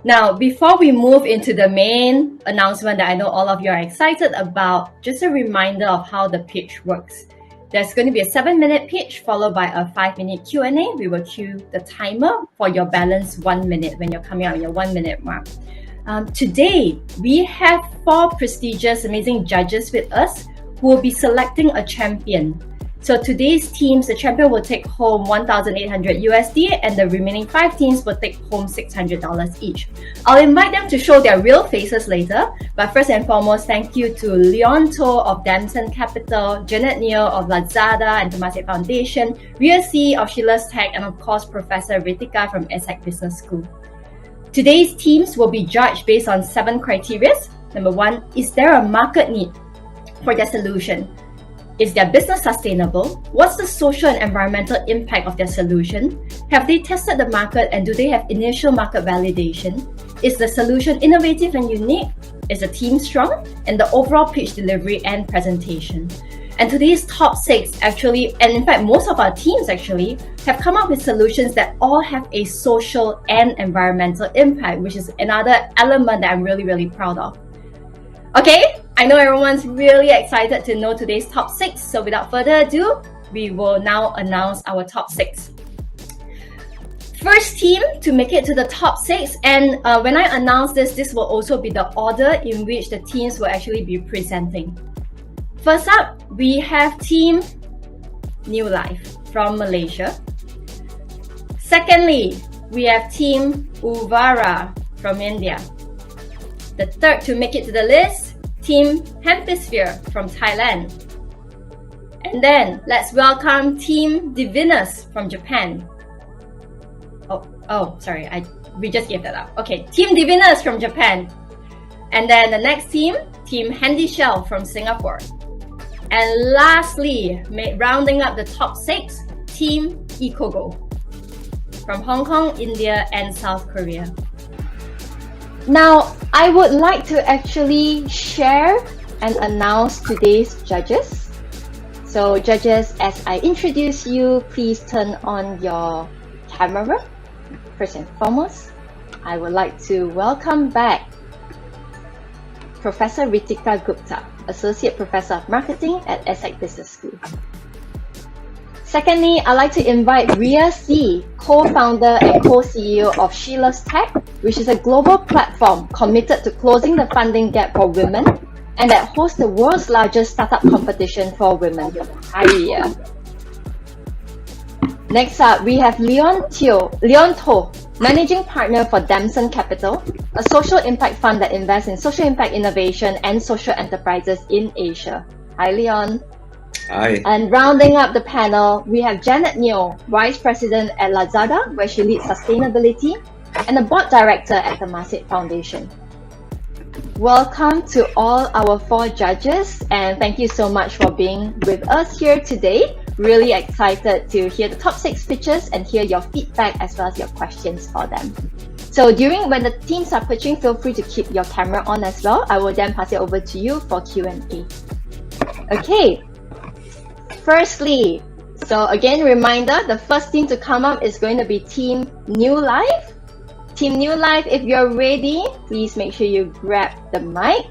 Now, before we move into the main announcement that I know all of you are excited about, just a reminder of how the pitch works. There's going to be a 7-minute pitch followed by a 5-minute Q&A. We will cue the timer for your balance 1 minute when you're coming out your 1 minute mark. Today, we have 4 prestigious, amazing judges with us who will be selecting a champion. So today's teams, the champion will take home $1,800 USD and the remaining 5 teams will take home $600 each. I'll invite them to show their real faces later, but first and foremost, thank you to Leon To of Damson Capital, Neal of Lazada and Temasek Foundation, Ria C of Sheila's Tech, and of course, Professor Ritika from ESSEC Business School. Today's teams will be judged based on 7 criteria. Number 1, is there a market need for their solution? Is their business sustainable? What's the social and environmental impact of their solution? Have they tested the market and do they have initial market validation? Is the solution innovative and unique? Is the team strong? And the overall pitch delivery and presentation. And today's top 6 actually, and in fact most of our teams actually, have come up with solutions that all have a social and environmental impact, which is another element that I'm really, really proud of. Okay, I know everyone's really excited to know today's top 6, so without further ado, we will now announce our top 6. First team to make it to the top 6, and when I announce this will also be the order in which the teams will actually be presenting. First up, we have Team New Life from Malaysia. Secondly, we have Team Uvara from India. The third to make it to the list, Team Hemisphere from Thailand. And then let's welcome Team Divinus from Japan. Oh, sorry, we just gave that up. Okay, Team Divinus from Japan. And then the next team, Team Handy Shell from Singapore. And lastly, rounding up the top 6, Team Ecogo from Hong Kong, India, and South Korea. Now, I would like to actually share and announce today's judges. So judges, as I introduce you, please turn on your camera. First and foremost, I would like to welcome back Professor Ritika Gupta, Associate Professor of Marketing at ESSEC Business School. Secondly, I'd like to invite Ria C, co-founder and co-CEO of Sheila's Tech, which is a global platform committed to closing the funding gap for women and that hosts the world's largest startup competition for women. Hi, Ria. Next up, we have Leon To, Managing Partner for Damson Capital, a social impact fund that invests in social impact innovation and social enterprises in Asia. Hi, Leon. Hi. And rounding up the panel, we have Neal, Vice President at Lazada, where she leads sustainability, and a board director at the Temasek Foundation. Welcome to all our 4 judges, and thank you so much for being with us here today. Really excited to hear the top 6 pitches and hear your feedback as well as your questions for them. So when the teams are pitching, feel free to keep your camera on as well. I will then pass it over to you for Q&A. Okay. Firstly, so again, reminder, the first team to come up is going to be Team New Life. Team New Life, if you're ready, please make sure you grab the mic.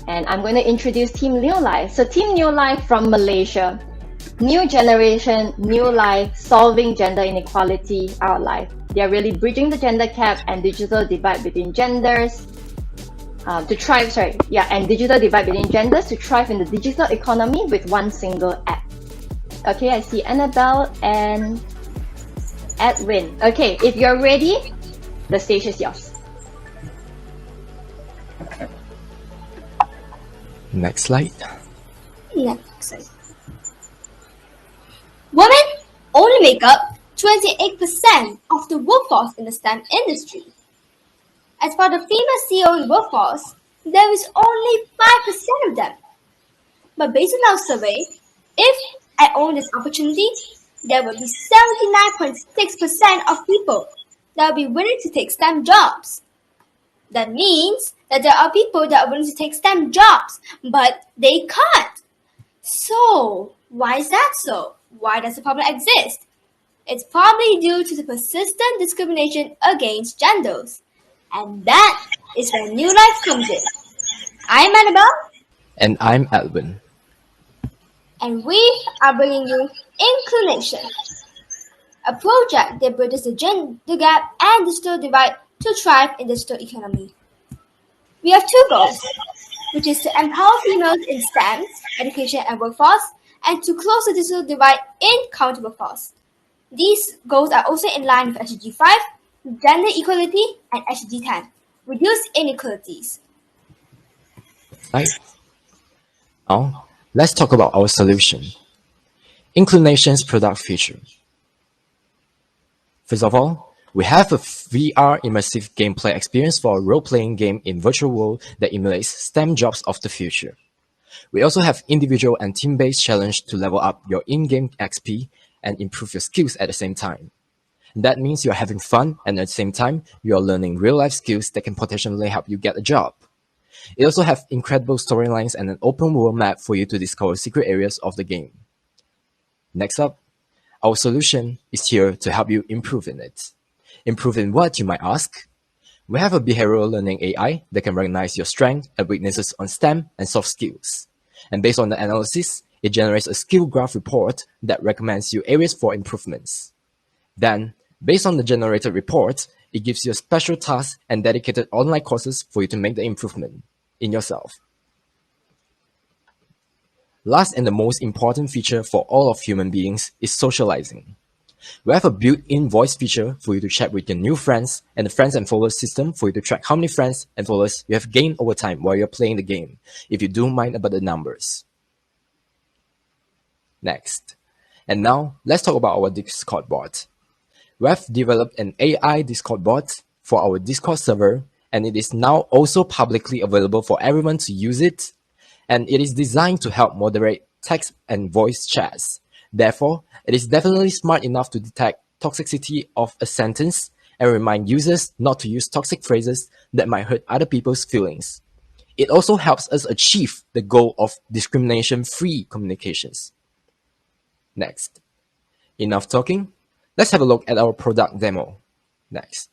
And I'm going to introduce Team New Life. So Team New Life from Malaysia. New generation, new life, solving gender inequality, our life. They are really bridging the gender gap and digital divide between genders. And digital divide between genders to thrive in the digital economy with one single app. Okay, I see Annabelle and Edwin. Okay, if you're ready, the stage is yours. Next slide. Next slide. Women only make up 28% of the workforce in the STEM industry. As for the female CEO workforce, there is only 5% of them. But based on our survey, if I own this opportunity, there will be 79.6% of people that will be willing to take STEM jobs. That means that there are people that are willing to take STEM jobs, but they can't. So, why is that so? Why does the problem exist? It's probably due to the persistent discrimination against genders. And that is where new life comes in. I'm Annabelle, And I'm Alvin. and we are bringing you Inclination, a project that bridges the gender gap and digital divide to thrive in the digital economy. We have two goals, which is to empower females in STEM, education and workforce, and to close the digital divide in current workforce. These goals are also in line with SDG 5, gender equality, and SDG 10, reduce inequalities. Right? Now, let's talk about our solution. Inclination's product feature. First of all, we have a VR immersive gameplay experience for a role-playing game in virtual world that emulates STEM jobs of the future. We also have individual and team-based challenge to level up your in-game XP and improve your skills at the same time. That means you're having fun and at the same time, you're learning real-life skills that can potentially help you get a job. It also has incredible storylines and an open world map for you to discover secret areas of the game. Next up, our solution is here to help you improve in it. Improve in what, you might ask? We have a behavioral learning AI that can recognize your strengths and weaknesses on STEM and soft skills. And based on the analysis, it generates a skill graph report that recommends you areas for improvements. Then, based on the generated report, it gives you a special task and dedicated online courses for you to make the improvement in yourself. Last and the most important feature for all of human beings is socializing. We have a built-in voice feature for you to chat with your new friends and the friends and followers system for you to track how many friends and followers you have gained over time while you're playing the game, if you don't mind about the numbers. Next. And now, let's talk about our Discord bot. We have developed an AI Discord bot for our Discord server, and it is now also publicly available for everyone to use it, and it is designed to help moderate text and voice chats. Therefore, it is definitely smart enough to detect toxicity of a sentence and remind users not to use toxic phrases that might hurt other people's feelings. It also helps us achieve the goal of discrimination-free communications. Next. Enough talking. Let's have a look at our product demo. Next.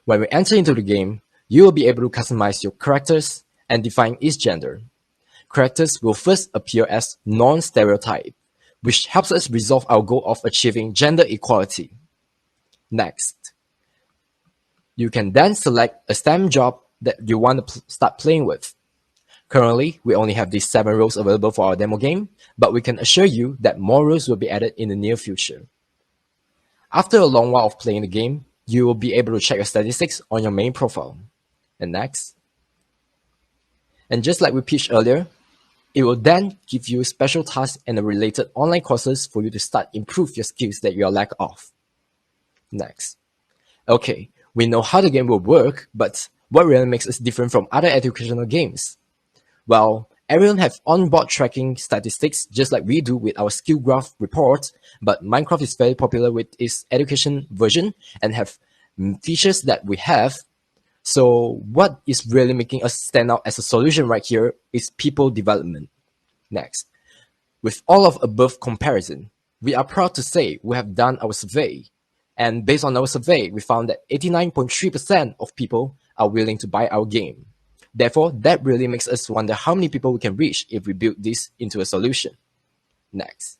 When we enter into the game, you will be able to customize your characters and define each gender. Characters will first appear as non-stereotype, which helps us resolve our goal of achieving gender equality. Next. You can then select a STEM job that you want to start playing with. Currently, we only have these 7 roles available for our demo game, but we can assure you that more roles will be added in the near future. After a long while of playing the game, you will be able to check your statistics on your main profile. And next. And just like we pitched earlier, it will then give you special tasks and related online courses for you to start improve your skills that you are lack of. Next. Okay, we know how the game will work, but what really makes us different from other educational games? Well, everyone have onboard tracking statistics just like we do with our skill graph report, but Minecraft is very popular with its education version and have features that we have. So what is really making us stand out as a solution right here is people development. Next. With all of above comparison, we are proud to say we have done our survey. And based on our survey, we found that 89.3% of people are willing to buy our game. Therefore, that really makes us wonder how many people we can reach if we build this into a solution. Next.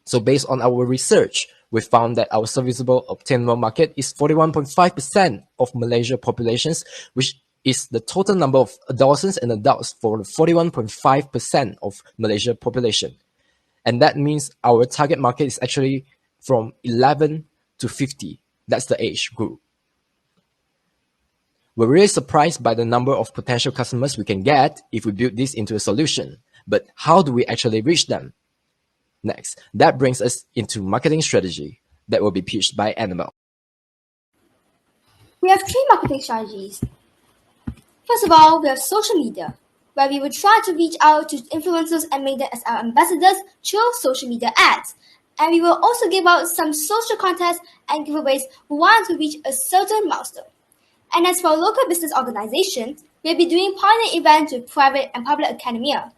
So based on our research, we found that our serviceable obtainable market is 41.5% of Malaysia populations, which is the total number of adolescents and adults for the 41.5% of Malaysia population. And that means our target market is actually from 11 to 50. That's the age group. We're really surprised by the number of potential customers we can get if we build this into a solution. But how do we actually reach them? Next, that brings us into marketing strategy that will be pitched by Annabelle. We have 3 marketing strategies. First of all, we have social media, where we will try to reach out to influencers and make them as our ambassadors through social media ads. And we will also give out some social contests and giveaways who want to reach a certain milestone. And as for local business organizations, we'll be doing partner events with private and public academia.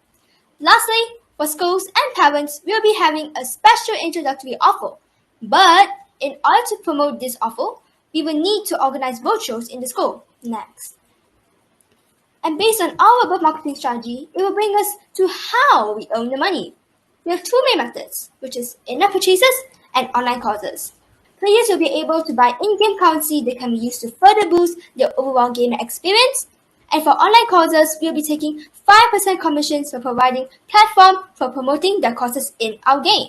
Lastly, For schools and parents, we'll be having a special introductory offer. But in order to promote this offer, we will need to organize roadshows in the school next. And based on our above marketing strategy, it will bring us to how we earn the money. We have two main methods, which is in-app purchases and online courses. Players will be able to buy in-game currency that can be used to further boost their overall gamer experience. And for online courses, we'll be taking 5% commissions for providing platform for promoting their courses in our game.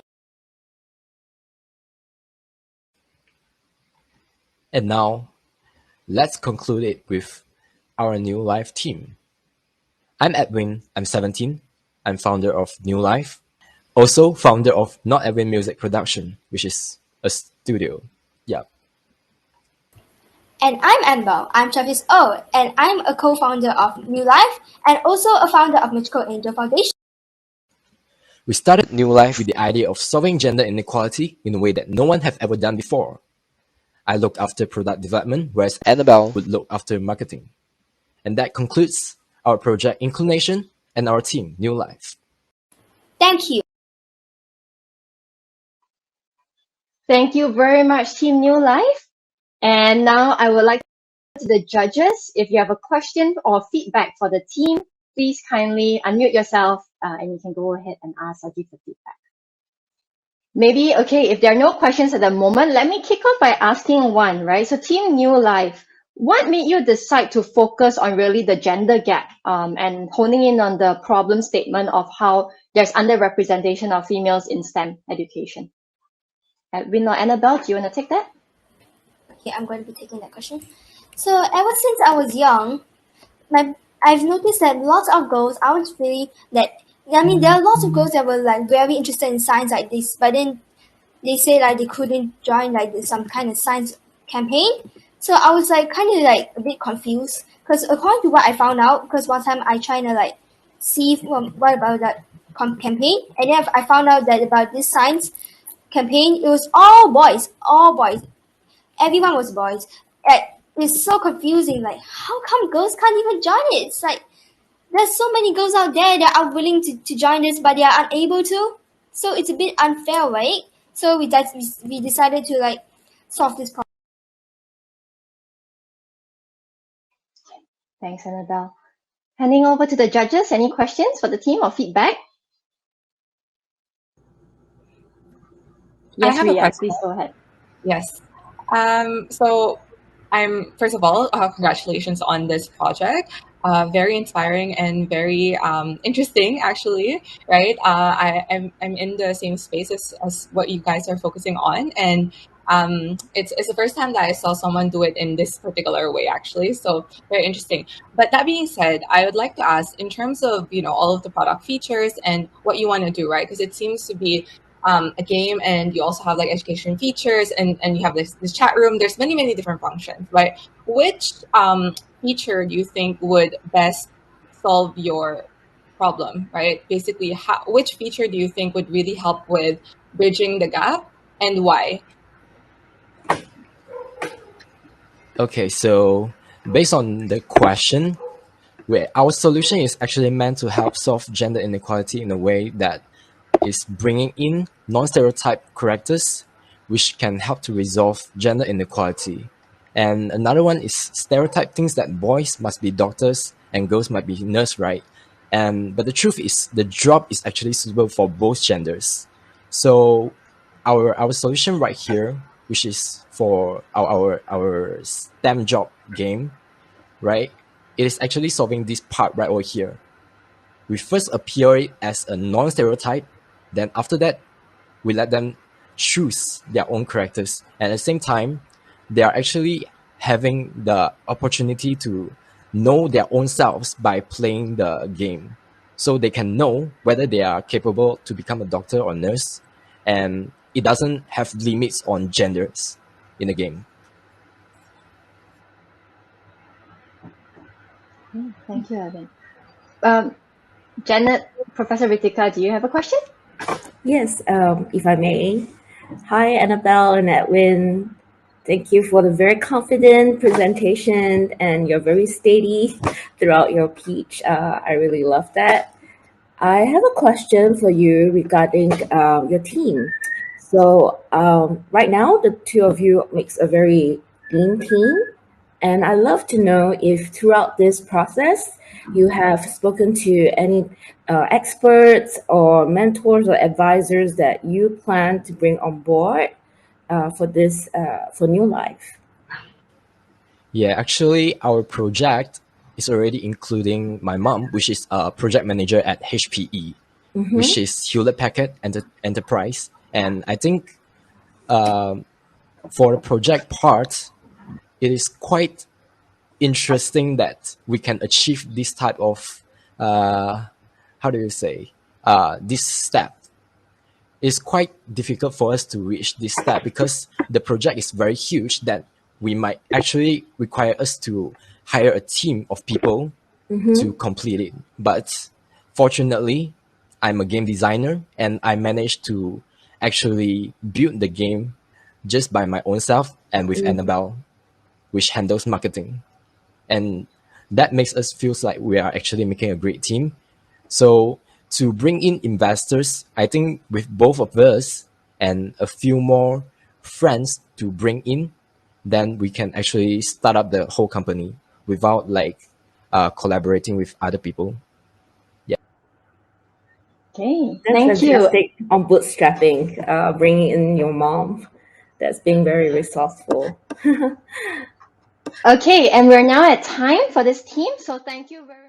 And now, let's conclude it with our New Life team. I'm Edwin, I'm 17, I'm founder of New Life, also founder of Not Edwin Music Production, which is a studio. Yeah. And I'm Annabelle, I'm 12 years old, and I'm a co-founder of New Life and also a founder of Magical Angel Foundation. We started New Life with the idea of solving gender inequality in a way that no one have ever done before. I looked after product development, whereas Annabelle would look after marketing. And that concludes our project Inclination and our team, New Life. Thank you. Thank you very much, Team New Life. And now I would like to the judges. If you have a question or feedback for the team, please kindly unmute yourself and you can go ahead and ask or give the feedback. Maybe, okay, if there are no questions at the moment, let me kick off by asking one, right? So Team New Life, what made you decide to focus on really the gender gap and honing in on the problem statement of how there's underrepresentation of females in STEM education? Edwin or Annabelle, do you want to take that? Okay, I'm going to be taking that question. So ever since I was young, I've noticed that lots of girls aren't really that. I mean, there are lots of girls that were like very interested in science like this, but then they say like they couldn't join like some kind of science campaign. So I was like kind of like a bit confused because according to what I found out, because one time I tried to like see what about that campaign, and then I found out that about this science campaign, it was all boys, everyone was boys. It's so confusing. Like, how come girls can't even join it? It's like there's so many girls out there that are willing to join this, but they are unable to. So it's a bit unfair, right? So we decided to like solve this problem. Thanks, Annabelle. Handing over to the judges. Any questions for the team or feedback? Yes, have a Ria, question. please go ahead. Yes. So I'm first of all, congratulations on this project. Very inspiring and very interesting, actually. Right? I'm in the same space as what you guys are focusing on, and it's the first time that I saw someone do it in this particular way, actually. So very interesting. But that being said, I would like to ask, in terms of all of the product features and what you want to do, right? Because it seems to be a game, and you also have like education features, and you have this chat room. There's many different functions, right? Which feature do you think would best solve your problem, right? Basically, which feature do you think would really help with bridging the gap, and why? Okay, so based on the question, our solution is actually meant to help solve gender inequality in a way that is bringing in non-stereotype characters, which can help to resolve gender inequality. And another one is stereotype things that boys must be doctors and girls might be nurse, right? But the truth is the job is actually suitable for both genders. So our solution right here, which is for our STEM job game, right? It is actually solving this part right over here. We first appear it as a non-stereotype, then after that, we let them choose their own characters. And at the same time, they are actually having the opportunity to know their own selves by playing the game. So they can know whether they are capable to become a doctor or nurse, and it doesn't have limits on genders in the game. Thank you, Evan. Janet, Professor Ritika, do you have a question? Yes, if I may. Hi, Annabelle and Edwin. Thank you for the very confident presentation, and you're very steady throughout your speech. I really love that. I have a question for you regarding your team. So right now, the two of you makes a very lean team, and I'd love to know if throughout this process you have spoken to any experts or mentors or advisors that you plan to bring on board for this for New Life. Yeah, actually, our project is already including my mom, which is a project manager at HPE, which is Hewlett Packard Enterprise. And I think for the project part, it is quite interesting that we can achieve this type of, how do you say, this step. It's quite difficult for us to reach this step because the project is very huge that we might actually require us to hire a team of people to complete it. But fortunately, I'm a game designer and I managed to actually build the game just by my own self and with Annabelle, which handles marketing. And that makes us feel like we are actually making a great team. So to bring in investors, I think with both of us and a few more friends to bring in, then we can actually start up the whole company without collaborating with other people. Yeah. Okay, That's thank you. fantastic on bootstrapping, bringing in your mom. That's being very resourceful. Okay, and we're now at time for this team, so thank you very